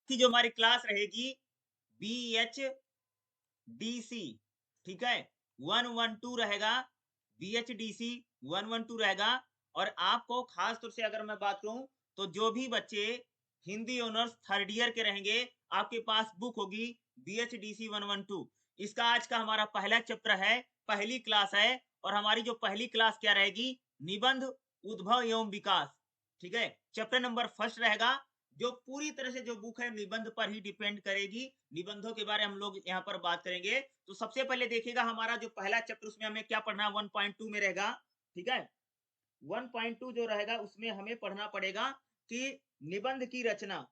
की जो हमारी क्लास रहेगी BHDC, ठीक है, 112 रहेगा, BHDC 112 रहेगा। और आपको खास तौर से अगर मैं बात करूं तो जो भी बच्चे हिंदी ऑनर्स थर्ड ईयर के रहेंगे, आपके पास बुक होगी BHDC 112। इसका आज का हमारा पहला चैप्टर है, पहली क्लास है। और हमारी जो पहली क्लास क्या रहेगी, निबंध, उद्भव एवं विकास, ठीक है। चैप्टर नंबर फर्स्ट रहेगा, जो पूरी तरह से जो बुक है निबंध पर ही डिपेंड करेगी। निबंधों के बारे में हम लोग यहाँ पर बात करेंगे। तो सबसे पहले देखिएगा हमारा जो पहला चैप्टर, उसमें हमें क्या पढ़ना है, 1.2 में रहेगा, ठीक है। 1.2 जो रहेगा उसमें हमें पढ़ना पड़ेगा कि निबंध की रचना,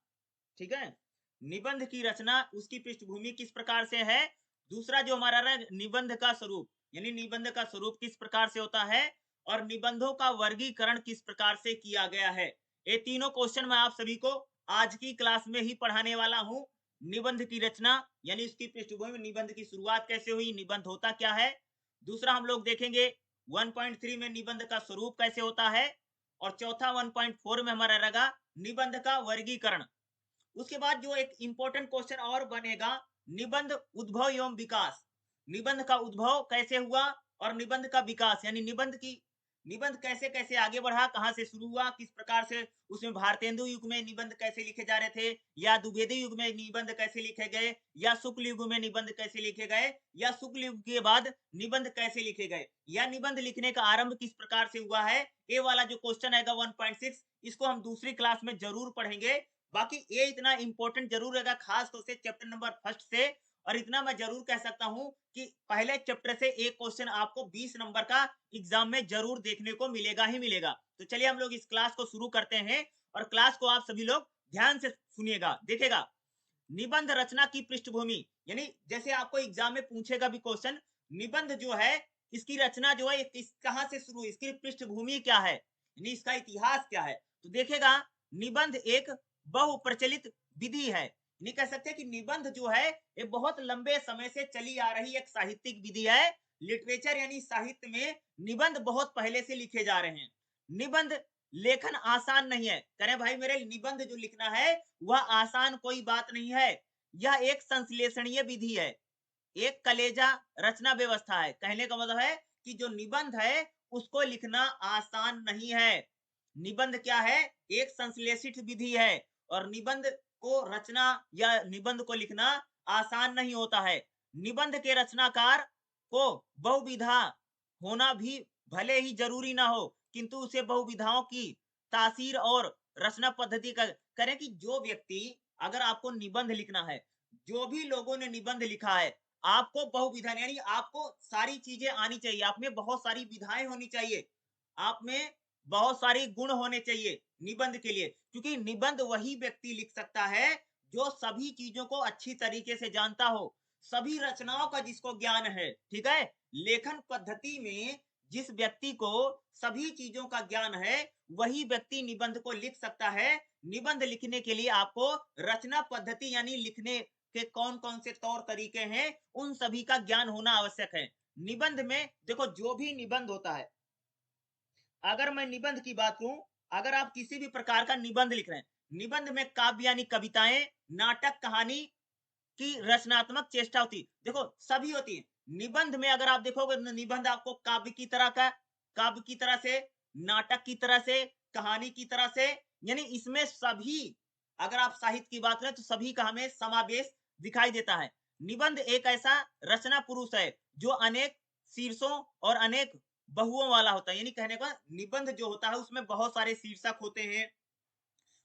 ठीक है। निबंध की रचना, उसकी पृष्ठभूमि किस प्रकार से है। दूसरा जो हमारा रहा निबंध का स्वरूप, यानी निबंध का स्वरूप किस प्रकार से होता है, और निबंधों का वर्गीकरण किस प्रकार से किया गया है। ये तीनों क्वेश्चन मैं आप सभी को आज की क्लास में ही पढ़ाने वाला हूं। निबंध की रचना यानी उसकी पृष्ठभूमि, निबंध की शुरुआत कैसे हुई, निबंध होता क्या है। दूसरा हम लोग देखेंगे 1.3 में निबंध का स्वरूप कैसे होता है। और चौथा 1.4 में हमारा रहेगा निबंध का वर्गीकरण। उसके बाद जो एक इंपॉर्टेंट क्वेश्चन और बनेगा, निबंध उद्भव एवं विकास। निबंध का उद्भव कैसे हुआ और निबंध का विकास, यानी निबंध कैसे कैसे आगे बढ़ा, कहां से शुरू हुआ, किस प्रकार से उसमें भारतेंदु युग में निबंध कैसे लिखे जा रहे थे, या द्विवेदी युग में निबंध कैसे लिखे गए, या शुक्ल युग में निबंध कैसे लिखे गए, या शुक्ल युग के बाद निबंध कैसे लिखे गए, या निबंध लिखने का आरंभ किस प्रकार से हुआ है। ये वाला जो क्वेश्चन आएगा 1.6, इसको हम दूसरी क्लास में जरूर पढ़ेंगे। बाकी ये इतना इंपॉर्टेंट जरूर रहेगा, खास तौर से चैप्टर नंबर फर्स्ट से। और इतना मैं जरूर कह सकता हूं कि पहले चैप्टर से एक क्वेश्चन आपको 20 नंबर का एग्जाम में जरूर देखने को मिलेगा ही मिलेगा। तो चलिए हम लोग इस क्लास को शुरू करते हैं, और क्लास को आप सभी लोग ध्यान से सुनिएगा, देखेगा। निबंध रचना की पृष्ठभूमि, यानी जैसे आपको एग्जाम में पूछेगा भी क्वेश्चन, निबंध जो है इसकी रचना जो है किस कहां से शुरू, इसकी पृष्ठभूमि क्या है, यानी इसका इतिहास क्या है। तो देखेगा, निबंध एक बहुप्रचलित विधि है। नहीं कह सकते कि निबंध जो है ये बहुत लंबे समय से चली आ रही एक साहित्यिक विधि है। लिटरेचर यानी साहित्य में निबंध बहुत पहले से लिखे जा रहे हैं। निबंध लेखन आसान नहीं है, करें भाई मेरे, निबंध जो लिखना है वह आसान कोई बात नहीं है। यह एक संश्लेषणीय विधि है, एक कलेजा रचना व्यवस्था है। कहने का मतलब है कि जो निबंध है उसको लिखना आसान नहीं है। निबंध क्या है, एक संश्लेषित विधि है। और निबंध को रचना या निबंध को लिखना आसान नहीं होता है। निबंध के रचनाकार को बहुविधा होना भी भले ही जरूरी ना हो, किंतु उसे बहुविधाओं की तासीर और रचना पद्धति का करें कि जो व्यक्ति, अगर आपको निबंध लिखना है, जो भी लोगों ने निबंध लिखा है, आपको बहुविधा यानी आपको सारी चीजें आनी चाहिए, आप में बहुत सारी विधाएं होनी चाहिए, आप में बहुत सारी गुण होने चाहिए निबंध के लिए। क्योंकि निबंध वही व्यक्ति लिख सकता है जो सभी चीजों को अच्छी तरीके से जानता हो, सभी रचनाओं का जिसको ज्ञान है, ठीक है। लेखन पद्धति में जिस व्यक्ति को सभी चीजों का ज्ञान है, वही व्यक्ति निबंध को लिख सकता है। निबंध लिखने के लिए आपको रचना पद्धति यानी लिखने के कौन कौन से तौर तरीके हैं, उन सभी का ज्ञान होना आवश्यक है। निबंध में देखो, जो भी निबंध होता है, अगर मैं निबंध की बात करूं, अगर आप किसी भी प्रकार का निबंध लिख रहे हैं, निबंध में काव्य यानी कविताएं, नाटक, कहानी की रचनात्मक चेष्टा होती है, देखो सभी होती है। निबंध में अगर आप देखोगे, निबंध आपको काव्य की तरह का, काव्य की तरह से, नाटक की तरह से, कहानी की तरह से, यानी इसमें सभी, अगर आप साहित्य की बात करें तो सभी का हमें समावेश दिखाई देता है। निबंध एक ऐसा रचना पुरुष है जो अनेक शीर्षों और अनेक बहुओं वाला होता है। यानी कहने का निबंध जो होता है उसमें बहुत सारे शीर्षक होते हैं,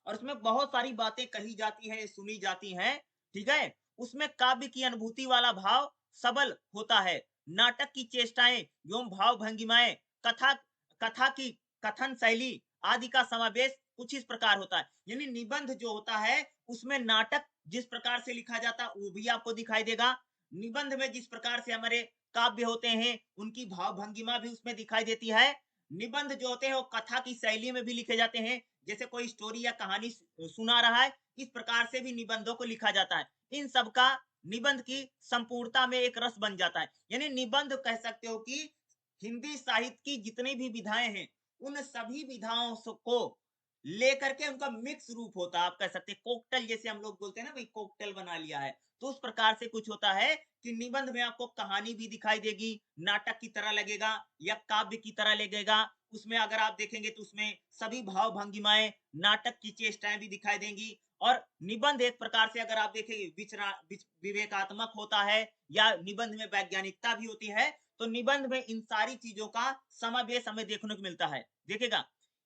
और उसमें बहुत सारी बातें कही जाती हैं, सुनी जाती हैं, ठीक है। उसमें काव्य की अनुभूति वाला भाव सबल होता है। नाटक की चेष्टाएं एवं भाव भंगिमाएं, कथा कथा की कथन शैली आदि का समावेश कुछ इस प्रकार होता है। यानी निबंध जो होता है उसमें नाटक जिस प्रकार से लिखा जाता है वो भी आपको दिखाई देगा। निबंध में जिस प्रकार से हमारे काव्य होते हैं उनकी भाव भंगिमा भी उसमें दिखाई देती है। निबंध जो होते हैं वो कथा की शैली में भी लिखे जाते हैं, जैसे कोई स्टोरी या कहानी सुना रहा है, इस प्रकार से भी निबंधों को लिखा जाता है। इन सब का निबंध की संपूर्णता में एक रस बन जाता है। यानी निबंध कह सकते हो कि हिंदी साहित्य की जितनी भी विधाएं हैं, उन सभी विधाओं को लेकर के उनका मिक्स रूप होता है। आप कह सकते हैं कोकटेल, जैसे हम लोग बोलते हैं ना भाई कोकटेल बना लिया है, तो उस प्रकार से कुछ होता है कि निबंध में आपको कहानी भी दिखाई देगी, नाटक की तरह लगेगा या काव्य की तरह लगेगा। उसमें अगर आप देखेंगे तो उसमें सभी भाव भंगिमाएँ, नाटक की चेष्टाएँ भी दिखाई देंगी। और निबंध एक प्रकार से अगर आप देखेंगे विवेकात्मक होता है या निबंध में वैज्ञानिकता भी होती है, तो निबंध में इन सारी चीज़ों का समावेश हमें देखने को मिलता है। देखिएगा,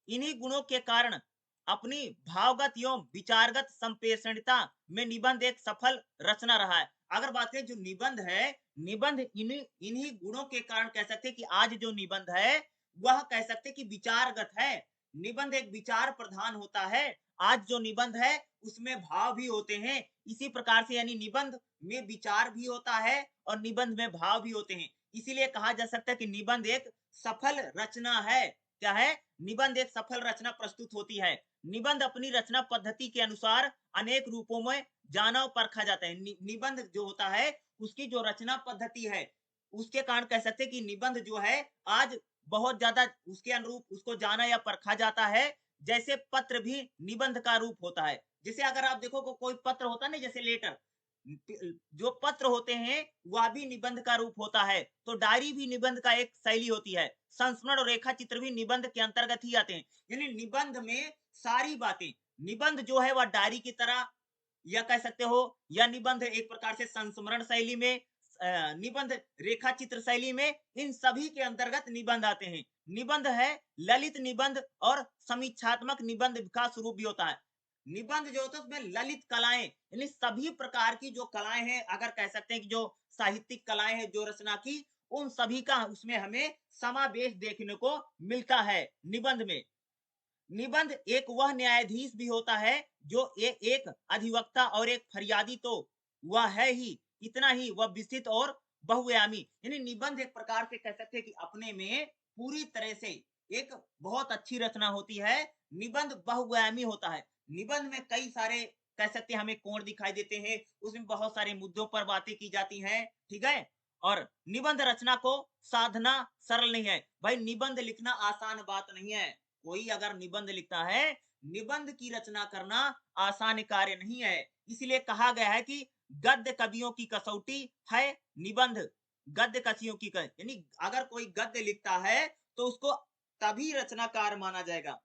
इन्हीं गुणों के कारण अपनी भावगत एवं विचारगत संप्रेषणीयता में निबंध एक सफल रचना रहा है। अगर बात करें जो निबंध है, निबंध इन्हीं इन्हीं गुणों के कारण कह सकते हैं कि आज जो निबंध है, वह कह सकते हैं कि विचारगत है। निबंध एक विचार प्रधान होता है। आज जो निबंध है, उसमें भाव भी होते हैं। इसी प्रकार से यानी निबंध में विचार भी होता है और निबंध में भाव भी होते हैं। इसीलिए कहा जा सकता है कि निबंध एक सफल रचना है। क्या है? निबंध एक सफल रचना प्रस्तुत होती है। निबंध अपनी रचना पद्धति के अनुसार अनेक रूपों में जाना और परखा जाता है। निबंध जो होता है, उसकी जो रचना पद्धति है, उसके कारण कह सकते हैं कि निबंध जो है, आज बहुत ज़्यादा उसके अनुरूप उसको जाना या परखा जाता है। जैसे पत्र भी निबंध का रूप होता है। जैसे अगर आप देखो कोई पत्र होता है ना, जैसे लेटर, जो पत्र होते हैं वह भी निबंध का रूप होता है। तो डायरी भी निबंध का एक शैली होती है। संस्मरण और रेखा चित्र भी निबंध के अंतर्गत ही आते हैं। यानी निबंध में सारी बातें, निबंध जो है वह डायरी की तरह या कह सकते हो, या निबंध एक प्रकार से संस्मरण शैली में, निबंध रेखा चित्र शैली में, इन सभी के अंतर्गत निबंध आते हैं। निबंध है ललित निबंध और समीक्षात्मक निबंध का स्वरूप भी होता है। निबंध जो होता है उसमें ललित कलाएं, यानी सभी प्रकार की जो कलाएं हैं, अगर कह सकते हैं कि जो साहित्यिक कलाएं हैं जो रचना की, उन सभी का उसमें हमें समावेश देखने को मिलता है निबंध में। निबंध एक वह न्यायाधीश भी होता है जो एक अधिवक्ता और एक फरियादी, तो वह है ही, इतना ही वह विस्तृत और बहुआयामी। यानी निबंध एक प्रकार से कह सकते हैं कि अपने में पूरी तरह से एक बहुत अच्छी रचना होती है। निबंध बहुआयामी होता है। निबंध में कई सारे कह सकते हैं हमें कोण दिखाई देते हैं, उसमें बहुत सारे मुद्दों पर बातें की जाती हैं, ठीक है। और निबंध रचना को साधना सरल नहीं है भाई, निबंध लिखना आसान बात नहीं है। कोई अगर निबंध लिखता है, निबंध की रचना करना आसान कार्य नहीं है। इसलिए कहा गया है कि गद्य कवियों की कसौटी है निबंध। गद्य कवियों की यानी अगर कोई गद्य लिखता है तो उसको तभी रचनाकार माना जाएगा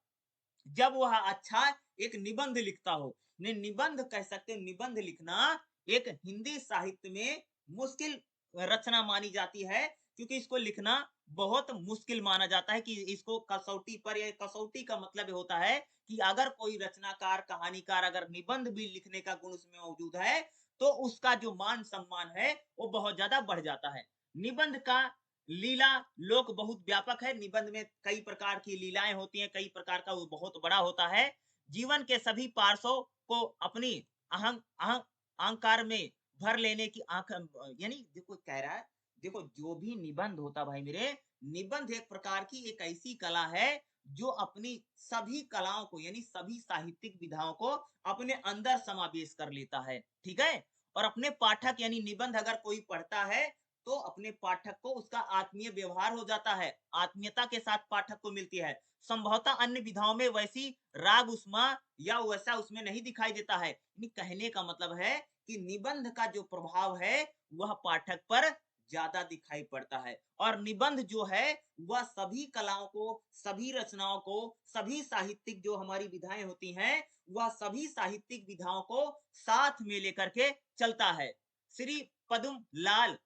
जब वह अच्छा एक निबंध लिखता हो। निबंध कह सकते हैं, निबंध लिखना एक हिंदी साहित्य में मुश्किल रचना मानी जाती है, क्योंकि इसको लिखना बहुत मुश्किल माना जाता है कि इसको कसौटी पर, या कसौटी का मतलब होता है कि अगर कोई रचनाकार, कहानीकार अगर निबंध भी लिखने का गुण उसमें मौजूद है, तो उसका जो मान सम्मान है वो बहुत ज्यादा बढ़ जाता है। निबंध का लीला लोक बहुत व्यापक है। निबंध में कई प्रकार की लीलाएं होती हैं, कई प्रकार का वो बहुत बड़ा होता है। जीवन के सभी पार्श्वों को अपनी अहंकार में भर लेने की आंख, यानी देखो कह रहा है, देखो जो भी निबंध होता भाई मेरे, निबंध एक प्रकार की एक ऐसी कला है जो अपनी सभी कलाओं को, यानी सभी साहित्यिक विधाओं को अपने अंदर समावेश कर लेता है, ठीक है। और अपने पाठक, यानी निबंध अगर कोई पढ़ता है तो अपने पाठक को उसका आत्मीय व्यवहार हो जाता है, आत्मीयता के साथ पाठक को मिलती है। संभवतः अन्य विधाओं में वैसी राग उष्मा या वैसा उसमें नहीं दिखाई देता है। कहने का मतलब है कि निबंध का जो प्रभाव है वह पाठक पर ज्यादा दिखाई पड़ता है। और निबंध जो है वह सभी कलाओं को, सभी रचनाओं को, सभी साहित्यिक जो हमारी विधाएं होती हैं, वह सभी साहित्यिक विधाओं को साथ में लेकर के चलता है। श्री पद्म लाल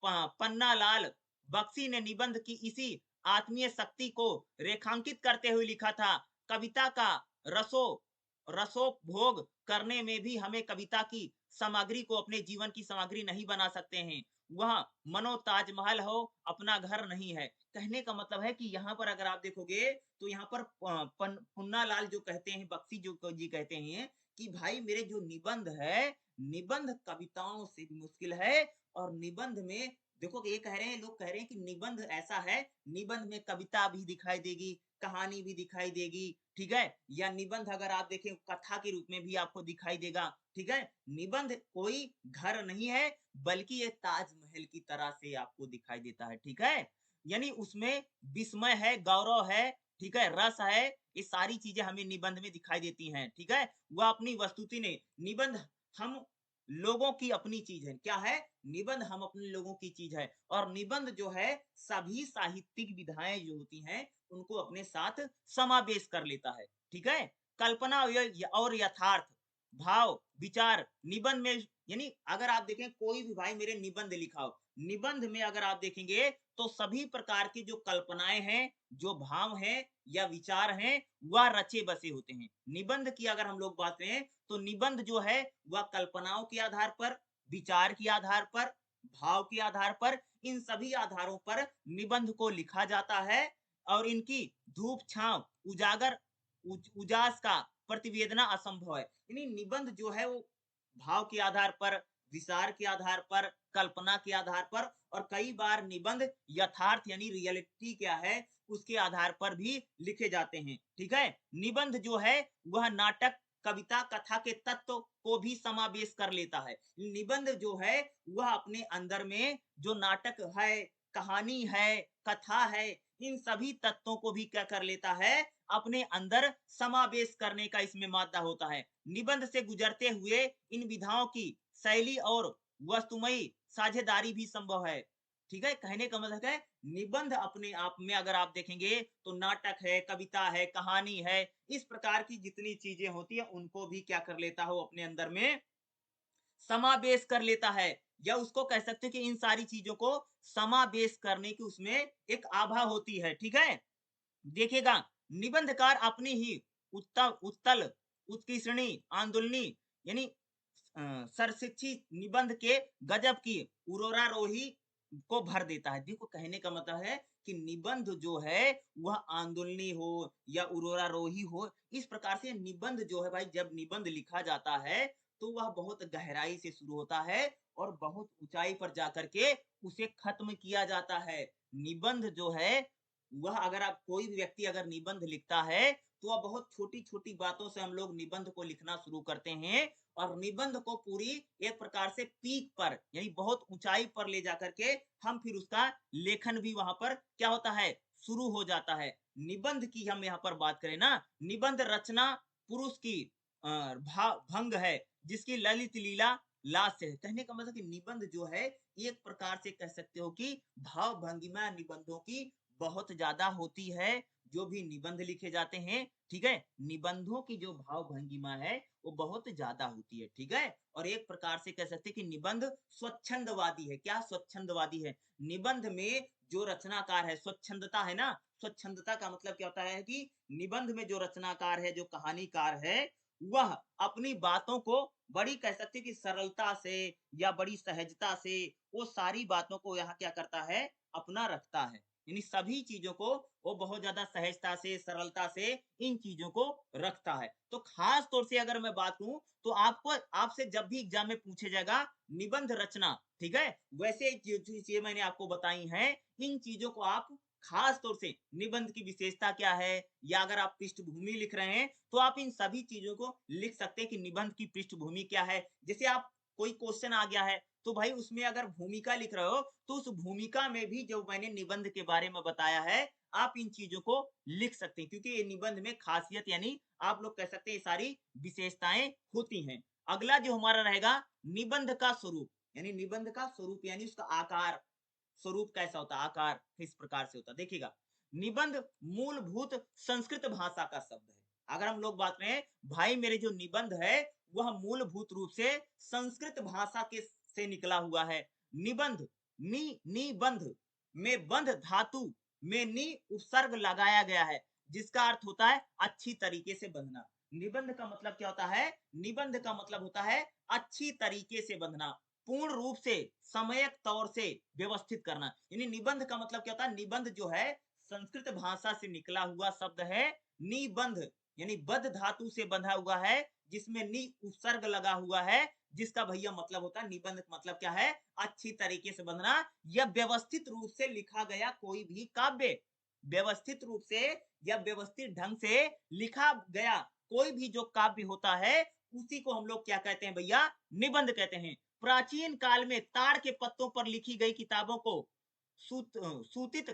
पन्ना लाल बख्शी ने निबंध की इसी आत्मीय शक्ति को रेखांकित करते हुए लिखा था। कविता का रसो रसोपभोग करने में भी हमें कविता की सामग्री को अपने जीवन की सामग्री नहीं बना सकते हैं। वह मनो ताजमहल हो, अपना घर नहीं है। कहने का मतलब है कि यहाँ पर अगर आप देखोगे तो यहाँ पर पुन्ना लाल जो कहते हैं, बख्शी जो जी कहते हैं कि भाई मेरे जो निबंध है, निबंध कविताओं से भी मुश्किल है। और निबंध में देखो ये कह रहे हैं, लोग कह रहे हैं कि निबंध ऐसा है, निबंध में कविता भी दिखाई देगी, कहानी भी दिखाई देगी, ठीक है। या निबंध अगर आप देखें कथा के रूप में भी आपको दिखाई देगा, ठीक है। निबंध कोई घर नहीं है, बल्कि ये ताजमहल की तरह से आपको दिखाई देता है, ठीक है। यानी उसमें विस्मय है, गौरव है, ठीक है, रस है, ये सारी चीजें हमें निबंध में दिखाई देती हैं, ठीक है। वह अपनी वस्तुति ने निबंध हम लोगों की अपनी चीज है। क्या है? निबंध हम अपने लोगों की चीज है। और निबंध जो है सभी साहित्यिक विधाएं जो होती हैं उनको अपने साथ समावेश कर लेता है, ठीक है। कल्पना और यथार्थ भाव विचार निबंध में, यानी अगर आप देखें कोई भी भाई मेरे निबंध लिखा हो, निबंध में अगर आप देखेंगे तो सभी प्रकार की जो कल्पनाएं हैं, जो भाव हैं या विचार हैं, वह रचे बसे होते हैं। निबंध की अगर हम लोग बात करें तो निबंध जो है वह कल्पनाओं के आधार पर, विचार के आधार पर, भाव के आधार पर, इन सभी आधारों पर निबंध को लिखा जाता है। और इनकी धूप छांव उजागर उजास का प्रतिवेदना असंभव है। यानी निबंध जो है वो भाव के आधार पर, विचार के आधार पर, कल्पना के आधार पर, और कई बार निबंध यथार्थ यानी रियलिटी क्या है उसके आधार पर भी लिखे जाते हैं, ठीक है। निबंध जो है वह नाटक, कविता, कथा के तत्व को भी समावेश कर लेता है। निबंध जो है वह अपने अंदर में जो नाटक है, कहानी है, कथा है, इन सभी तत्वों को भी क्या कर लेता है, अपने अंदर समावेश करने का इसमें मादा होता है। निबंध से गुजरते हुए इन विधाओं की शैली और वस्तुमयी साझेदारी भी संभव है, ठीक है। कहने का मतलब है निबंध अपने आप में अगर आप देखेंगे तो नाटक है, कविता है, कहानी है, इस प्रकार की जितनी चीजें होती है उनको भी क्या कर लेता हो अपने अंदर में समावेश कर लेता है। या उसको कह सकते हैं कि इन सारी चीजों को समावेश करने की उसमें एक आभा होती है, ठीक है। देखिएगा, निबंधकार अपनी ही उत्तल उत्कृष्णी आंदोलनी यानी सरशिक्षित निबंध के गजब की उरोरारोही को भर देता है। देखो कहने का मतलब है कि निबंध जो है वह आंदोलनी हो या उरोरारोही हो, इस प्रकार से निबंध जो है भाई जब निबंध लिखा जाता है तो वह बहुत गहराई से शुरू होता है और बहुत ऊंचाई पर जाकर के उसे खत्म किया जाता है। निबंध जो है वह अगर आप कोई भी व्यक्ति अगर निबंध लिखता है तो वह बहुत छोटी-छोटी बातों से हम लोग निबंध को लिखना शुरू करते हैं और निबंध को पूरी एक प्रकार से पीक पर यानी बहुत ऊंचाई पर ले जाकर के हम फिर उसका लेखन भी वहां पर क्या होता है शुरू हो जाता है। निबंध की हम यहाँ पर बात करें ना, निबंध रचना पुरुष की भंग है जिसकी ललित लीला लास्य है। कहने का मतलब कि निबंध जो है एक प्रकार से कह सकते हो कि भाव भंगिमा निबंधों की बहुत ज्यादा होती है। जो भी निबंध लिखे जाते हैं, ठीक है, निबंधों की जो भाव भंगिमा है वो बहुत ज्यादा होती है, ठीक है। और एक प्रकार से कह सकते हैं कि निबंध स्वच्छंदवादी है। क्या स्वच्छंदवादी है? निबंध में जो रचनाकार है, स्वच्छंदता है ना, स्वच्छंदता का मतलब क्या होता है कि निबंध में जो रचनाकार है, जो कहानीकार है, वह अपनी बातों को बड़ी कह सकते हैं कि सरलता से या बड़ी सहजता से वो सारी बातों को यहाँ क्या करता है अपना रखता है। यानी सभी चीजों को वो बहुत ज्यादा सहजता से, सरलता से इन चीजों को रखता है। तो खास तौर से अगर मैं बात करूं तो आपको आपसे जब भी एग्जाम में पूछे जाएगा निबंध रचना, ठीक है, वैसे जो चीजें मैंने आपको बताई हैं इन चीजों को आप खास तौर से निबंध की विशेषता क्या है या अगर आप पृष्ठभूमि लिख रहे हैं तो आप इन सभी चीजों को लिख सकते हैं कि निबंध की पृष्ठभूमि क्या है। जैसे आप कोई क्वेश्चन आ गया है तो भाई उसमें अगर भूमिका लिख रहे हो तो उस भूमिका में भी जो मैंने निबंध के बारे में बताया है आप इन चीजों को लिख सकते हैं क्योंकि ये निबंध में खासियत यानी आप लोग कह सकते हैं ये सारी विशेषताएं होती हैं। अगला जो हमारा रहेगा निबंध का स्वरूप, यानी निबंध का स्वरूप यानी उसका आकार, स्वरूप कैसा होता है, आकार किस प्रकार से होता है। देखिएगा, निबंध मूलभूत संस्कृत भाषा का शब्द है। अगर हम लोग बात करें भाई मेरे जो निबंध है वह मूलभूत रूप से संस्कृत भाषा के से निकला हुआ है। निबंध निबंध में बंध धातु में नि उपसर्ग लगाया गया है जिसका अर्थ होता है अच्छी तरीके से बंधना। निबंध का मतलब क्या होता है? निबंध का मतलब होता है अच्छी तरीके से बंधना, पूर्ण रूप से समयक तौर से व्यवस्थित करना। यानी निबंध का मतलब क्या होता है? निबंध जो है संस्कृत भाषा से निकला हुआ शब्द है निबंध, यानी बद्ध धातु से बंधा हुआ है जिसमें नि उपसर्ग लगा हुआ है जिसका भैया मतलब होता है निबंध मतलब क्या है? अच्छी तरीके से बंधना या व्यवस्थित रूप से लिखा गया कोई भी काव्य, व्यवस्थित रूप से या व्यवस्थित ढंग से लिखा गया कोई भी जो काव्य होता है उसी को हम लोग क्या कहते हैं भैया? निबंध कहते हैं। प्राचीन काल में ताड़ के पत्तों पर लिखी गई किताबों को सूत सूतित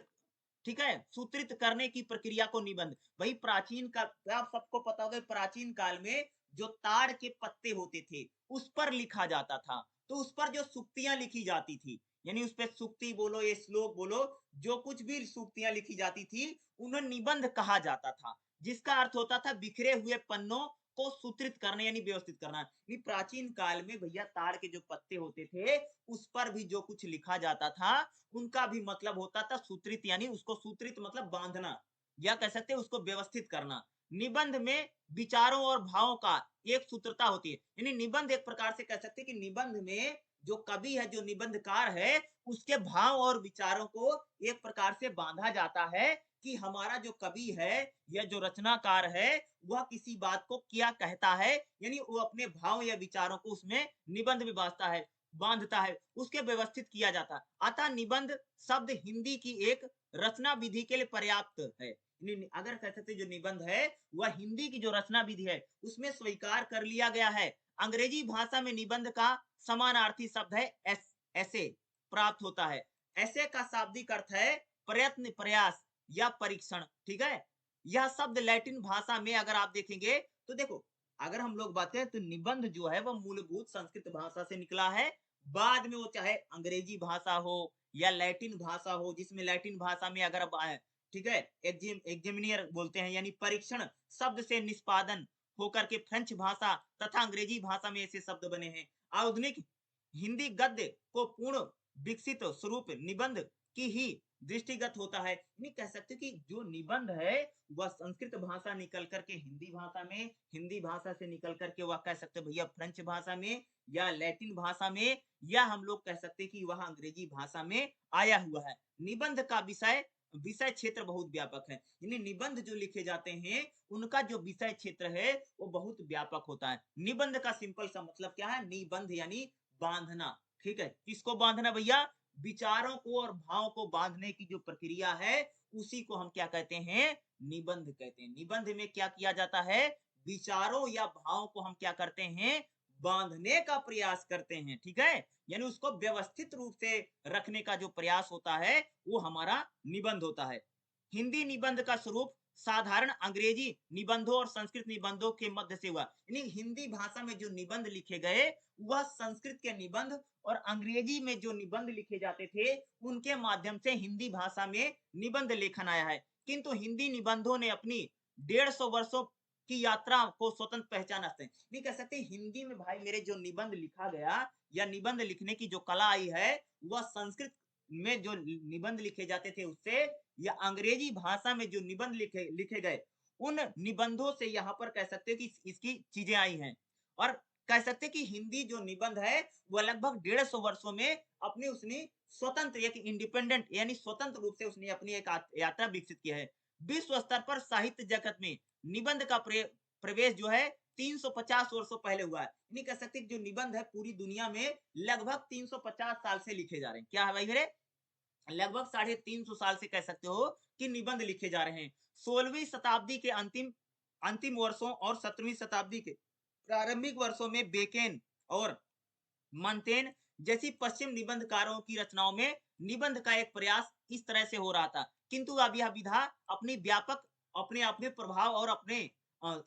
ठीक है, सूत्रित करने की प्रक्रिया को निबंध। भाई प्राचीन काल, आप सबको पता होगा प्राचीन काल में जो ताड़ के पत्ते होते थे उस पर लिखा जाता था, तो उस पर जो सूक्तियां लिखी जाती थी, यानी उस पर सूक्ति बोलो ये श्लोक बोलो, जो कुछ भी सूक्तियां लिखी जाती थी उन्हें निबंध कहा जाता था, जिसका अर्थ होता था बिखरे हुए पन्नों को सूत्रित करना यानी व्यवस्थित करना। प्राचीन काल में भैया ताड़ के जो पत्ते होते थे उस पर भी जो कुछ लिखा जाता था उनका भी मतलब होता था सूत्रित, यानी उसको सूत्रित मतलब बांधना, या कह सकते हैं उसको व्यवस्थित करना। निबंध में विचारों और भावों का एक सूत्रता होती है, यानी निबंध एक प्रकार से कह सकते हैं कि निबंध में जो कवि है, जो निबंधकार है, उसके भाव और विचारों को एक प्रकार से बांधा जाता है कि हमारा जो कवि है या जो रचनाकार है वह किसी बात को क्या कहता है, यानी वो अपने भाव या विचारों को उसमें निबंध में बांधता है, उसके व्यवस्थित किया जाता है। अतः निबंध शब्द हिंदी की एक रचना विधि के लिए पर्याप्त है। अगर कह सकते जो निबंध है वह हिंदी की जो रचना विधि है उसमें स्वीकार कर लिया गया है। अंग्रेजी भाषा में निबंध का समानार्थी शब्द है ऐसे प्राप्त होता है। ऐसे का शाब्दिक अर्थ है प्रयत्न, प्रयास या परीक्षण। ठीक है, यह शब्द लैटिन भाषा में अगर आप देखेंगे तो देखो, अगर हम लोग बात करें तो निबंध जो है वह मूलभूत संस्कृत भाषा से निकला है, बाद में वो चाहे अंग्रेजी भाषा हो या लैटिन भाषा हो, जिसमें लैटिन भाषा में अगर ठीक है एग्जामिनियर बोलते हैं, यानी परीक्षण शब्द से निष्पादन होकर के फ्रेंच भाषा तथा अंग्रेजी भाषा में ऐसे शब्द बने हैं। आधुनिक हिंदी गद्य को पूर्ण विकसित स्वरूप निबंध की ही दृष्टिगत होता है। नहीं कह सकते कि जो निबंध है वह संस्कृत भाषा निकल करके हिंदी भाषा में, हिंदी भाषा से निकल करके वह कह सकते भैया फ्रेंच भाषा में या लैटिन भाषा में, या हम लोग कह सकते कि वह अंग्रेजी भाषा में आया हुआ है। निबंध का विषय क्षेत्र बहुत व्यापक है, यानी निबंध जो लिखे जाते हैं उनका जो विषय क्षेत्र है वो बहुत व्यापक होता है। निबंध का सिंपल सा मतलब क्या है, निबंध यानी बांधना। ठीक है, किसको बांधना भैया, विचारों को और भाव को बांधने की जो प्रक्रिया है उसी को हम क्या कहते हैं, निबंध कहते हैं। निबंध में क्या किया जाता है, विचारों या भाव को हम क्या करते हैं, बांधने का प्रयास करते हैं। ठीक है, यानी उसको व्यवस्थित रूप से रखने का जो प्रयास होता है वो हमारा निबंध होता है। हिंदी निबंध का स्वरूप साधारण अंग्रेजी निबंधों और संस्कृत निबंधों के मध्य से हुआ, यानी हिंदी भाषा में जो निबंध लिखे गए वह संस्कृत के निबंध और अंग्रेजी में जो निबंध लिखे जाते थे उनके माध्यम से हिंदी भाषा में निबंध लेखन आया है। किंतु हिंदी निबंधों ने अपनी 150 वर्षों की यात्रा को स्वतंत्र पहचाना है। नहीं कह सकते हिंदी में भाई मेरे जो निबंध लिखा गया या निबंध लिखने की जो कला आई है वह संस्कृत में जो निबंध लिखे जाते थे उससे, या अंग्रेजी भाषा में जो निबंध लिखे गए उन निबंधों से यहाँ पर कह सकते हो कि इसकी चीजें आई हैं। और कह सकते कि हिंदी जो निबंध है वह लगभग 150 वर्षों में अपनी उसने स्वतंत्र एक इंडिपेंडेंट यानी स्वतंत्र रूप से उसने अपनी एक यात्रा विकसित किया है। विश्व स्तर पर साहित्य जगत में निबंध का प्रवेश जो है 350 वर्षों पहले हुआ है। नहीं कह सकते जो निबंध है पूरी दुनिया में लगभग 350 साल से लिखे जा रहे हैं। क्या है भाई मेरे, लगभग 350 साल से कह सकते हो कि निबंध लिखे जा रहे हैं। 16वीं शताब्दी के अंतिम अंतिम वर्षों और 17वीं शताब्दी के प्रारंभिक वर्षों में बेकेन और मंटेन जैसी पश्चिम निबंधकारों की रचनाओं में निबंध का एक प्रयास इस तरह से हो रहा था, किंतु अब यह विधा अपनी व्यापक अपने अपने प्रभाव और अपने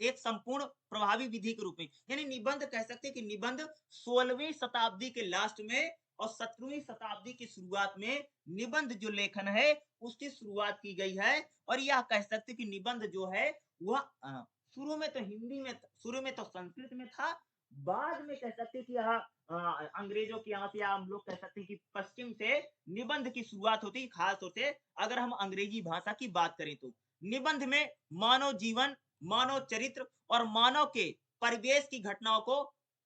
एक संपूर्ण प्रभावी विधि के रूप में, यानी निबंध कह सकते हैं कि निबंध 16वीं शताब्दी के लास्ट में और 17वीं शताब्दी की शुरुआत में निबंध जो लेखन है उसकी शुरुआत की गई है। और यह कह सकते कि निबंध जो है वह शुरू में तो हिंदी में, शुरू में तो संस्कृत में था, बाद में कह सकते कि यह अंग्रेजों के यहाँ से, या हम लोग कह सकते हैं कि पश्चिम से निबंध की शुरुआत होती है। खास तौर से अगर हम अंग्रेजी भाषा की बात करें तो निबंध में मानव जीवन, मानव चरित्र और मानव के परिवेश की घटनाओं को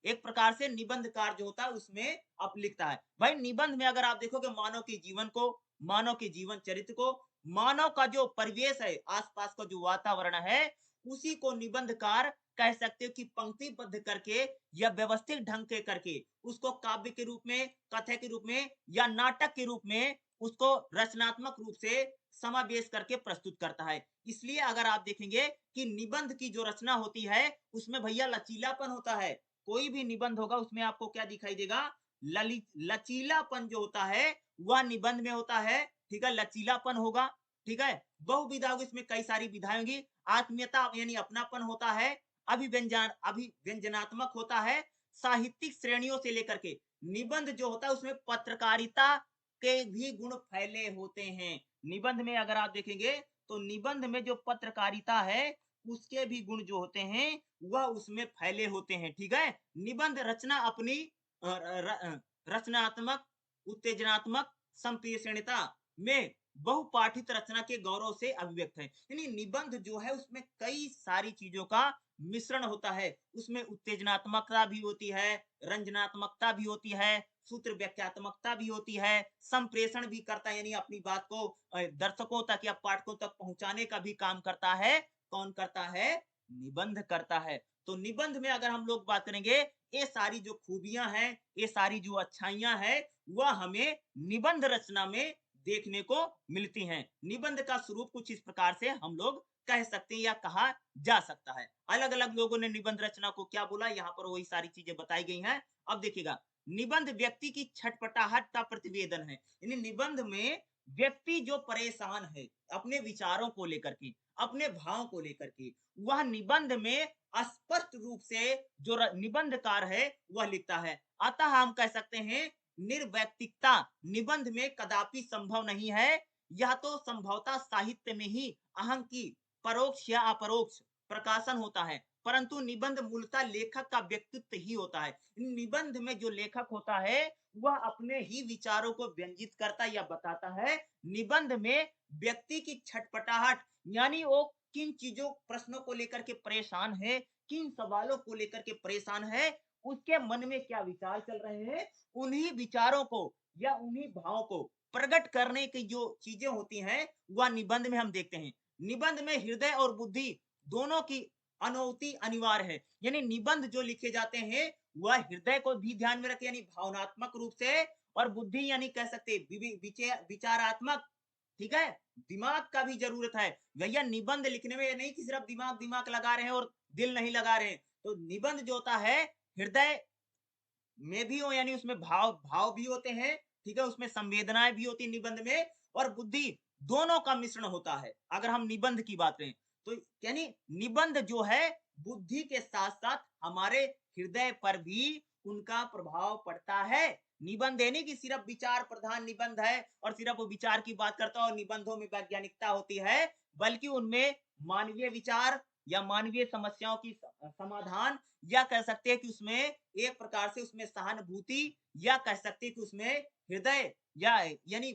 एक प्रकार से निबंधकार जो होता है उसमें आप लिखता है। भाई निबंध में अगर आप देखोगे मानव के जीवन को, मानव के जीवन चरित्र को, मानव का जो परिवेश है, आसपास का जो वातावरण है, उसी को निबंधकार कह सकते हो कि पंक्तिबद्ध करके या व्यवस्थित ढंग के करके उसको काव्य के रूप में, कथा के रूप में या नाटक के रूप में उसको रचनात्मक रूप से समावेश करके प्रस्तुत करता है। इसलिए अगर आप देखेंगे कि निबंध की जो रचना होती है उसमें भैया लचीलापन होता है। कोई भी निबंध होगा उसमें आपको क्या दिखाई देगा, लचीलापन जो होता है वह निबंध में होता है। ठीक है, लचीलापन होगा, ठीक है। बहुविधा होगी, इसमें कई सारी विधाएं होंगी। आत्मीयता यानी अपनापन होता है, अभिव्यंजनात्मक होता है, साहित्यिक श्रेणियों से लेकर के निबंध जो होता है उसमें पत्रकारिता के भी गुण फैले होते हैं। निबंध में अगर आप देखेंगे तो निबंध में जो पत्रकारिता है उसके भी गुण जो होते हैं वह उसमें फैले होते हैं। ठीक है। निबंध रचना अपनी रचनात्मक, उत्तेजनात्मक, संप्रेषणीयता में बहुपाठित रचना के गौरव से अभिव्यक्त है। यानी निबंध जो है उसमें कई सारी चीजों का मिश्रण होता है। उसमें उत्तेजनात्मकता भी होती है, रंजनात्मकता भी होती है, सूत्र व्याख्यात्मकता भी होती है, संप्रेषण भी करता है, यानी अपनी बात को दर्शकों तक या पाठकों तक पहुंचाने का भी काम करता है। कौन करता है? निबंध करता है। तो निबंध में अगर हम लोग बात करेंगे, ये सारी जो खूबियां हैं, ये सारी जो अच्छाइयां हैं, वह हमें निबंध रचना में देखने को मिलती हैं। निबंध का स्वरूप कुछ इस प्रकार से हम लोग कह सकते हैं या कहा जा सकता है। अलग अलग लोगों ने निबंध रचना को क्या बोला, यहाँ पर वही सारी चीजें बताई गई हैं। अब देखिएगा, निबंध व्यक्ति की छटपटाहट का प्रतिवेदन है। यानी निबंध में व्यक्ति जो परेशान है अपने विचारों को लेकर के, अपने भाव को लेकर के, वह निबंध में स्पष्ट रूप से जो निबंधकार है वह लिखता है। अतः हम कह सकते हैं निर्वैयक्तिकता निबंध में कदापि संभव नहीं है। यह तो संभवतः साहित्य में ही अहं की परोक्ष या अपरोक्ष प्रकाशन होता है, परंतु निबंध मूलतः लेखक का व्यक्तित्व ही होता है। निबंध में जो लेखक होता है वह अपने ही विचारों को व्यंजित करता या बताता है। निबंध में व्यक्ति की छटपटाहट, यानी वो किन चीजों प्रश्नों को लेकर के परेशान है, किन सवालों को लेकर के परेशान है, उसके मन में क्या विचार चल रहे हैं, उन्हीं विचारों को या उन्हीं भावों को प्रकट करने की जो चीजें होती हैं वह निबंध में हम देखते हैं। निबंध में हृदय और बुद्धि दोनों की अनौती अनिवार्य है। यानी निबंध जो लिखे जाते हैं वह हृदय को भी ध्यान में रखे, यानी भावनात्मक रूप से, और बुद्धि यानी कह सकते विचारात्मक। ठीक है। दिमाग का भी जरूरत है भैया निबंध लिखने में। ये नहीं कि सिर्फ दिमाग दिमाग लगा रहे हैं और दिल नहीं लगा रहे हैं। तो निबंध जो होता है हृदय में भी हो, यानी उसमें भाव भाव भी होते हैं। ठीक है। उसमें संवेदनाएं भी होती है निबंध में, और बुद्धि दोनों का मिश्रण होता है। अगर हम निबंध की बात करें तो यानी निबंध जो है बुद्धि के साथ साथ हमारे हृदय पर भी उनका प्रभाव पड़ता है। निबंध है नहीं कि सिर्फ विचार प्रधान निबंध है और सिर्फ वो विचार की बात करता है और निबंधों में वैज्ञानिकता होती है, बल्कि उनमें मानवीय विचार या मानवीय समस्याओं की समाधान, या कह सकते हैं कि उसमें एक प्रकार से उसमें सहानुभूति, या कह सकते हैं कि उसमें हृदय या यानी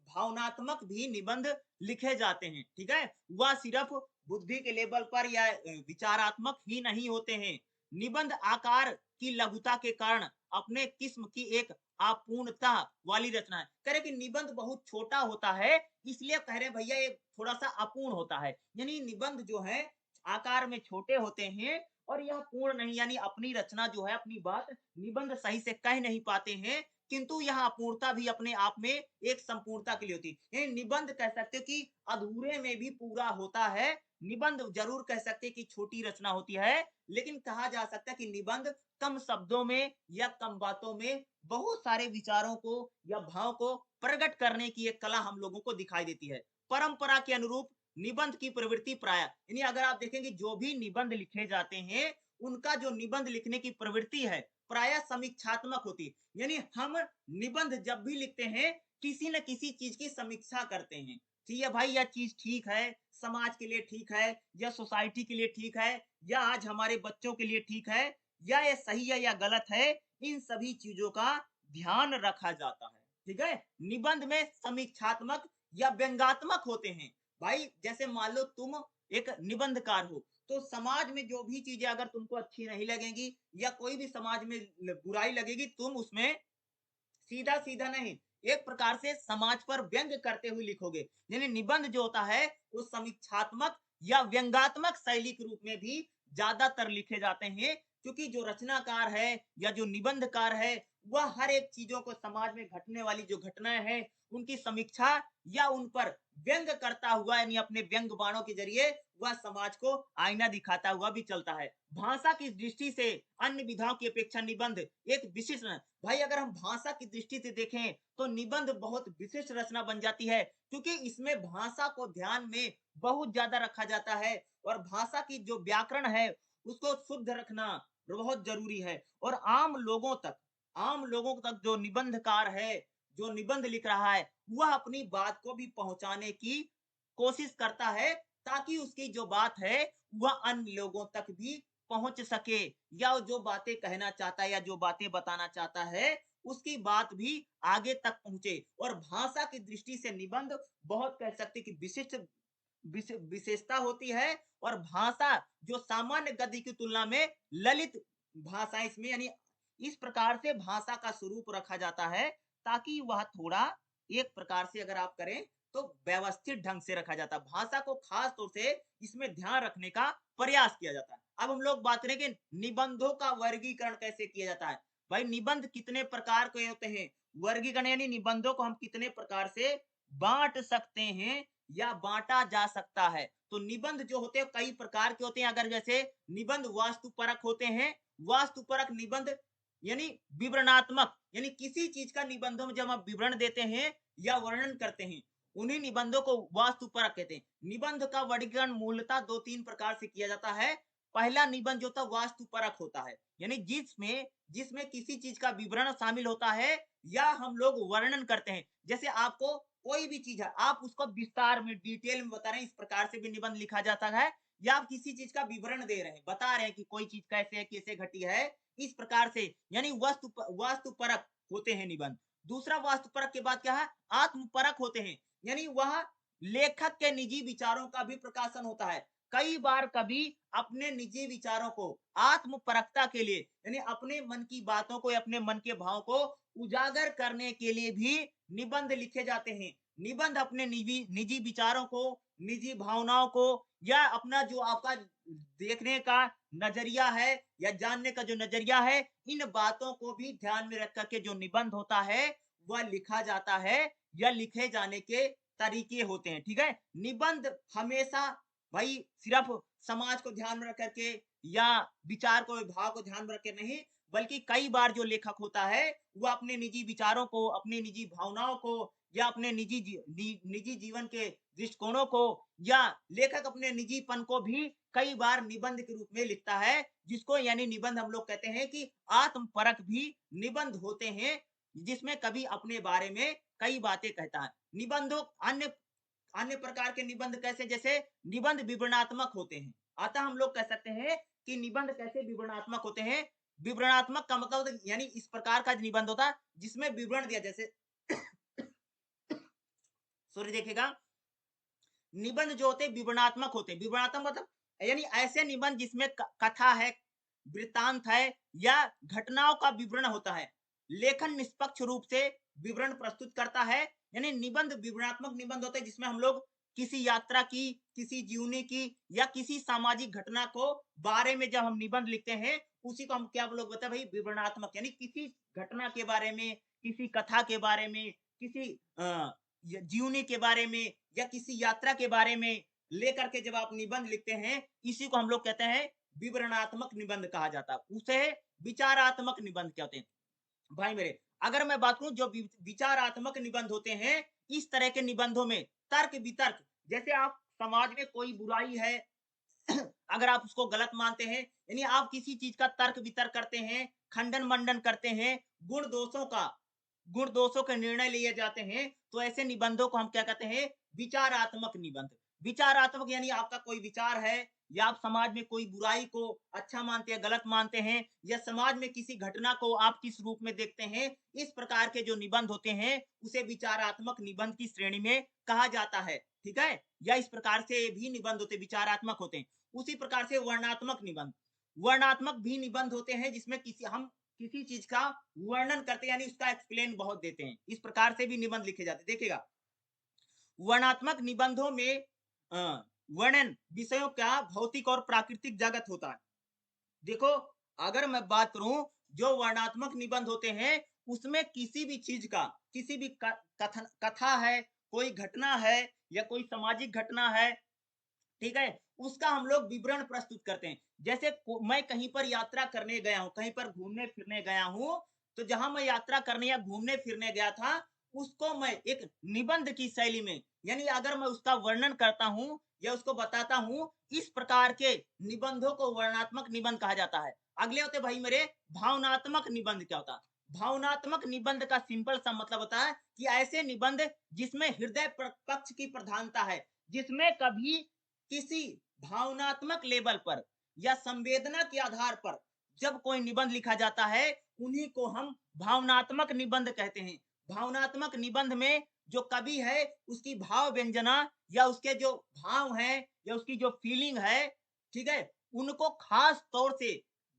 भावनात्मक भी निबंध लिखे जाते हैं। ठीक है। वह सिर्फ बुद्धि के लेवल पर या विचारात्मक ही नहीं होते हैं। निबंध आकार की लघुता के कारण अपने किस्म की एक अपूर्णता वाली रचना है। कह रहे कि निबंध बहुत छोटा होता है, इसलिए कह रहे भैया ये थोड़ा सा अपूर्ण होता है। यानी निबंध जो है आकार में छोटे होते हैं और यह पूर्ण नहीं, यानी अपनी रचना जो है, अपनी बात निबंध सही से कह नहीं पाते हैं, किंतु यह अपूर्णता भी अपने आप में एक संपूर्णता के लिए होती है। निबंध कह सकते हो कि अधूरे में भी पूरा होता है। निबंध जरूर कह सकते हैं कि छोटी रचना होती है, लेकिन कहा जा सकता है कि निबंध कम शब्दों में या कम बातों में बहुत सारे विचारों को या भाव को प्रकट करने की एक कला हम लोगों को दिखाई देती है। परंपरा के अनुरूप निबंध की प्रवृत्ति प्राय, यानी अगर आप देखेंगे जो भी निबंध लिखे जाते हैं उनका जो निबंध लिखने की प्रवृत्ति है प्राय समीक्षात्मक होती है। यानी हम निबंध जब भी लिखते हैं किसी न किसी चीज की समीक्षा करते हैं। ठीक है भाई, यह चीज ठीक है, समाज के लिए ठीक है, या सोसाइटी के लिए ठीक है, या आज हमारे बच्चों के लिए ठीक है, या ये सही है या गलत है, इन सभी चीजों का ध्यान रखा जाता है। ठीक है। निबंध में समीक्षात्मक या व्यंग्यात्मक होते हैं। भाई जैसे मान लो तुम एक निबंधकार हो, तो समाज में जो भी चीजें अगर तुमको अच्छी नहीं लगेंगी या कोई भी समाज में बुराई लगेगी, तुम उसमें सीधा सीधा नहीं, एक प्रकार से समाज पर व्यंग करते हुए लिखोगे। यानी निबंध जो होता है वो समीक्षात्मक या व्यंगात्मक शैली के रूप में भी ज्यादातर लिखे जाते हैं, क्योंकि जो रचनाकार है या जो निबंधकार है वह हर एक चीजों को, समाज में घटने वाली जो घटनाएं हैं उनकी समीक्षा या उन पर व्यंग करता हुआ, यानी अपने व्यंग बाणों के जरिए वह समाज को आईना दिखाता हुआ भी चलता है। भाषा की दृष्टि से अन्य विधाओं की अपेक्षा निबंध एक विशिष्ट भाई, अगर हम भाषा की दृष्टि से देखें तो निबंध बहुत विशिष्ट रचना बन जाती है, क्योंकि इसमें भाषा को ध्यान में बहुत ज्यादा रखा जाता है और भाषा की जो व्याकरण है उसको शुद्ध रखना बहुत जरूरी है। और आम लोगों तक जो निबंधकार है, जो निबंध लिख रहा है, वह अपनी बात को भी पहुंचाने की कोशिश करता है, ताकि उसकी जो बात है वह अन्य लोगों तक भी पहुंच सके, या जो बातें कहना चाहता है या जो बातें बताना चाहता है उसकी बात भी आगे तक पहुंचे। और भाषा की दृष्टि से निबंध बहुत, कह सकते कि विशिष्ट विशेषता होती है। और भाषा जो सामान्य गद्य की तुलना में ललित भाषा इसमें, यानी इस प्रकार से भाषा का स्वरूप रखा जाता है, ताकि वह थोड़ा एक प्रकार से अगर आप करें तो व्यवस्थित ढंग से रखा जाता है। भाषा को खास तौर से इसमें ध्यान रखने का प्रयास किया जाता है। अब हम लोग बात करें कि निबंधों का वर्गीकरण कैसे किया जाता है। भाई, निबंध कितने प्रकार के होते हैं, वर्गीकरण यानी निबंधों को हम कितने प्रकार से बांट सकते हैं या बांटा जा सकता है। तो निबंध जो होते हैं कई प्रकार के होते हैं। अगर जैसे निबंध वास्तुपरक होते हैं, वास्तुपरक निबंध यानी विवरणात्मक, यानी किसी चीज का निबंधों में जब हम विवरण देते हैं या वर्णन करते हैं, उन्हीं निबंधों को वास्तुपरक कहते हैं। निबंध का वर्गीकरण मूलतः दो तीन प्रकार से किया जाता है। पहला निबंध जो था वास्तुपरक होता है, यानी जिसमें जिसमें किसी चीज का विवरण शामिल होता है या हम लोग वर्णन करते हैं। जैसे आपको कोई भी चीज है, आप उसको विस्तार में डिटेल में बता रहे हैं, इस प्रकार से भी निबंध लिखा जाता है। या आप किसी चीज का विवरण दे रहे हैं, बता रहे हैं कि कोई चीज कैसे है, कैसे घटी है, इस प्रकार से, यानी वास्तुपरक होते हैं निबंध। दूसरा वास्तुपरक के बाद क्या है, आत्मपरक होते हैं, यानी वह लेखक के निजी विचारों का भी प्रकाशन होता है। कई बार कभी अपने निजी विचारों को आत्मपरकता के लिए, यानी अपने मन की बातों को या अपने मन के भाव को उजागर करने के लिए भी निबंध लिखे जाते हैं। निबंध अपने निजी निजी विचारों को, निजी भावनाओं को, या अपना जो आपका देखने का नजरिया है या जानने का जो नजरिया है, इन बातों को भी ध्यान में रख करके जो निबंध होता है वह लिखा जाता है या लिखे जाने के तरीके होते हैं। ठीक है, निबंध हमेशा भाई सिर्फ समाज को ध्यान में रख करके या विचार को, भाव को ध्यान में रख के नहीं, बल्कि कई बार जो लेखक होता है वह अपने निजी विचारों को, अपनी निजी भावनाओं को, या अपने निजी जीवन के दृष्टिकोणों को, या लेखक अपने निजीपन को भी कई बार निबंध के रूप में लिखता है, जिसको यानी निबंध हम लोग कहते हैं कि आत्मपरक भी निबंध होते हैं, जिसमें कभी अपने बारे में कई बातें कहता है। निबंधों अन्य अन्य प्रकार के निबंध कैसे, जैसे निबंध विवरणात्मक होते हैं। अतः हम लोग कह सकते हैं कि निबंध कैसे विवरणात्मक होते हैं। विवरणात्मक का मतलब यानी इस प्रकार का निबंध होता है जिसमें विवरण दिया, जैसे सूर्य देखेगा, निबंध जो होते हैं विवरणात्मक होते हैं। विवरणात्मक मतलब यानी ऐसे निबंध जिसमें कथा है, वृत्तांत है, या घटनाओं का विवरण होता है। लेखन निष्पक्ष रूप से विवरण प्रस्तुत करता है, यानी निबंध विवरणात्मक निबंध होते हैं जिसमें हम लोग किसी यात्रा की, किसी जीवनी की, या किसी सामाजिक घटना को बारे में जब हम निबंध लिखते हैं, उसी को हम क्या लोग बताते हैं भाई, विवरणात्मक, यानी किसी घटना के बारे में, किसी कथा के बारे में, किसी जीवनी के बारे में, या किसी यात्रा के बारे में लेकर के जब आप निबंध लिखते हैं, इसी को हम लोग कहते हैं विवरणात्मक निबंध कहा जाता है। उसे विचारात्मक निबंध कहते हैं। भाई मेरे, अगर मैं बात करूं जो विचारात्मक निबंध होते हैं, इस तरह के निबंधों में तर्क वितर्क, जैसे आप समाज में कोई बुराई है अगर आप उसको गलत मानते हैं, यानी आप किसी चीज का तर्क वितर्क करते हैं, खंडन मंडन करते हैं, गुण दोषों के निर्णय लिए जाते हैं, तो ऐसे निबंधों को हम क्या कहते हैं, विचारात्मक निबंध। विचारात्मक यानी आपका कोई विचार है, या आप समाज में कोई बुराई को अच्छा मानते हैं, गलत मानते हैं, या समाज में किसी घटना को आप किस रूप में देखते हैं, इस प्रकार के जो निबंध होते हैं उसे विचारात्मक निबंध की श्रेणी में कहा जाता है। ठीक है, या इस प्रकार से भी निबंध होते, विचारात्मक होते हैं। उसी प्रकार से वर्णात्मक निबंध, वर्णात्मक भी निबंध होते हैं जिसमें किसी चीज का वर्णन करते हैं, यानी उसका एक्सप्लेन बहुत देते हैं। इस प्रकार से भी निबंध लिखे जाते हैं। देखिएगा, वर्णात्मक निबंधों में वर्णन विषयों का भौतिक और प्राकृतिक जगत होता है। देखो, अगर मैं बात करूं जो वर्णात्मक निबंध होते हैं उसमें किसी भी चीज का, किसी भी कथन, कथा है, कोई घटना है या कोई सामाजिक घटना है, ठीक है, उसका हम लोग विवरण प्रस्तुत करते हैं। जैसे मैं कहीं पर यात्रा करने गया हूँ, कहीं पर घूमने फिरने गया हूँ, तो जहां मैं यात्रा करने या घूमने फिरने गया था, उसको मैं एक निबंध की शैली में, यानी अगर मैं उसका वर्णन करता हूँ या उसको बताता हूँ, इस प्रकार के निबंधों को वर्णात्मक निबंध कहा जाता है। अगले होते भाई मेरे भावनात्मक निबंध। क्या होता है भावनात्मक निबंध? का सिंपल सा मतलब होता है कि ऐसे निबंध जिसमें हृदय पक्ष की प्रधानता है, जिसमें कभी किसी भावनात्मक लेवल पर या संवेदना के आधार पर जब कोई निबंध लिखा जाता है, उन्हीं को हम भावनात्मक निबंध कहते हैं। भावनात्मक निबंध में जो कवि है उसकी भाव व्यंजना या उसके जो भाव हैं या उसकी जो फीलिंग है, ठीक है, उनको खास तौर से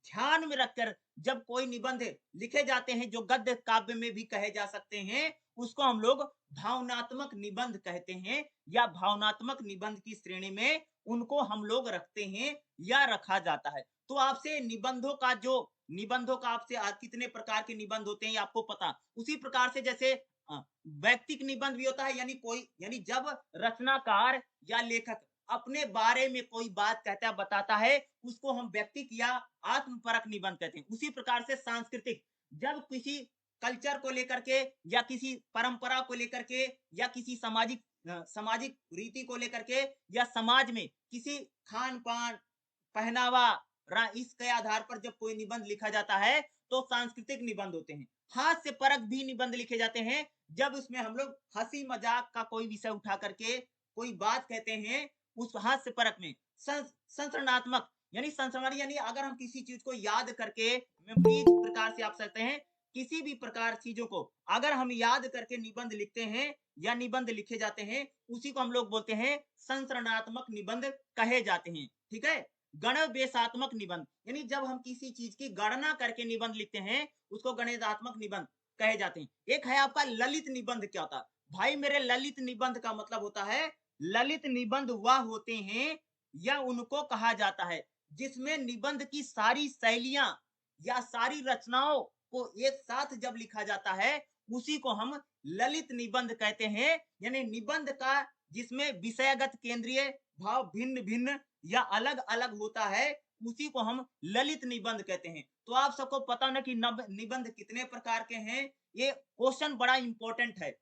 ध्यान में रखकर जब कोई निबंध लिखे जाते हैं, जो गद्य काव्य में भी कहे जा सकते हैं, उसको हम लोग भावनात्मक निबंध कहते हैं या भावनात्मक निबंध की श्रेणी में उनको हम लोग रखते हैं या रखा जाता है। तो आपसे निबंधों का आपसे कितने प्रकार के निबंध होते हैं ये आपको पता। उसी प्रकार से जैसे व्यक्तिक निबंध भी होता है, यानी जब रचनाकार या लेखक अपने बारे में कोई बात कहता है, बताता है, उसको हम व्यक्तिक या आत्मपरक निबंध कहते हैं। उसी प्रकार से सांस्कृतिक, जब किसी कल्चर को लेकर के या किसी परंपरा को लेकर के या किसी सामाजिक रीति को लेकर के या समाज में किसी खान पान, पहनावा, इसके आधार पर जब कोई निबंध लिखा जाता है तो सांस्कृतिक निबंध होते हैं। हास्य परक भी निबंध लिखे जाते हैं, जब उसमें हम लोग हंसी मजाक का कोई विषय उठा करके कोई बात कहते हैं, उस हास्य परक में संस्मरणात्मक, यानी संस्मरण, यानी अगर हम किसी चीज को याद करके मेमोरीज प्रकार से आप सकते हैं, किसी भी प्रकार चीजों को अगर हम याद करके निबंध लिखते हैं या निबंध लिखे जाते हैं, उसी को हम लोग बोलते हैं संस्मरणात्मक निबंध कहे जाते हैं। ठीक है, गणवेशात्मक निबंध, यानी जब हम किसी चीज की गणना करके निबंध लिखते हैं, उसको गणितात्मक निबंध कहे जाते हैं। एक है आपका ललित निबंध। क्या होता है भाई मेरे? ललित निबंध का मतलब होता है, ललित निबंध वह होते हैं या उनको कहा जाता है जिसमें निबंध की सारी शैलियां या सारी रचनाओं को एक साथ जब लिखा जाता है, उसी को हम ललित निबंध कहते हैं। यानी निबंध का जिसमें विषयगत केंद्रीय भाव भिन्न भिन्न या अलग अलग होता है, उसी को हम ललित निबंध कहते हैं। तो आप सबको पता ना कि निबंध कितने प्रकार के हैं। ये क्वेश्चन बड़ा इंपॉर्टेंट है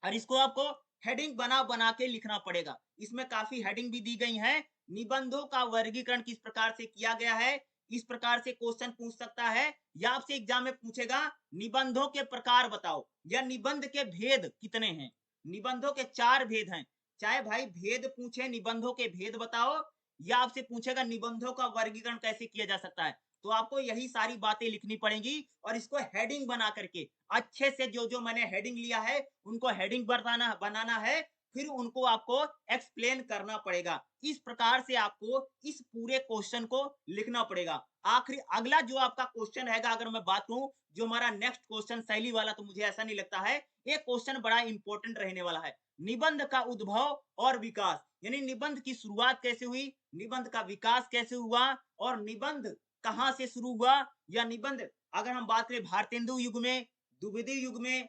और इसको आपको हेडिंग बना बना के लिखना पड़ेगा। इसमें काफी हेडिंग भी दी गई है। निबंधों का वर्गीकरण किस प्रकार से किया गया है, इस प्रकार से क्वेश्चन पूछ सकता है, या आपसे एग्जाम में पूछेगा निबंधों के प्रकार बताओ या निबंध के भेद कितने हैं। निबंधों के 4 भेद हैं। चाहे भाई भेद पूछे, निबंधों के भेद बताओ, या आपसे पूछेगा निबंधों का वर्गीकरण कैसे किया जा सकता है, तो आपको यही सारी बातें लिखनी पड़ेंगी और इसको हेडिंग बना करके अच्छे से जो जो मैंने हेडिंग लिया है उनको हेडिंग बनाना है, फिर उनको आपको एक्सप्लेन करना पड़ेगा। इस प्रकार से आपको इस पूरे क्वेश्चन को लिखना पड़ेगा। आखिरी अगला जो आपका क्वेश्चन रहेगा, अगर मैं बात करूं जो हमारा नेक्स्ट क्वेश्चन शैली वाला, तो मुझे ऐसा नहीं लगता है ये क्वेश्चन बड़ा इंपॉर्टेंट रहने वाला है। निबंध का उद्भव और विकास, यानी निबंध की शुरुआत कैसे हुई, निबंध का विकास कैसे हुआ और निबंध कहां से शुरू हुआ, या निबंध अगर हम बात करें भारतेंदु युग में, द्विवेदी युग में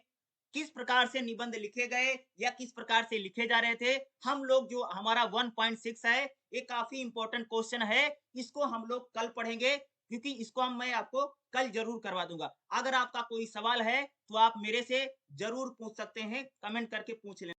किस प्रकार से निबंध लिखे गए या किस प्रकार से लिखे जा रहे थे। हम लोग जो हमारा 1.6 है, ये काफी इंपॉर्टेंट क्वेश्चन है, इसको हम लोग कल पढ़ेंगे, क्योंकि इसको मैं आपको कल जरूर करवा दूंगा। अगर आपका कोई सवाल है तो आप मेरे से जरूर पूछ सकते हैं, कमेंट करके पूछ लें।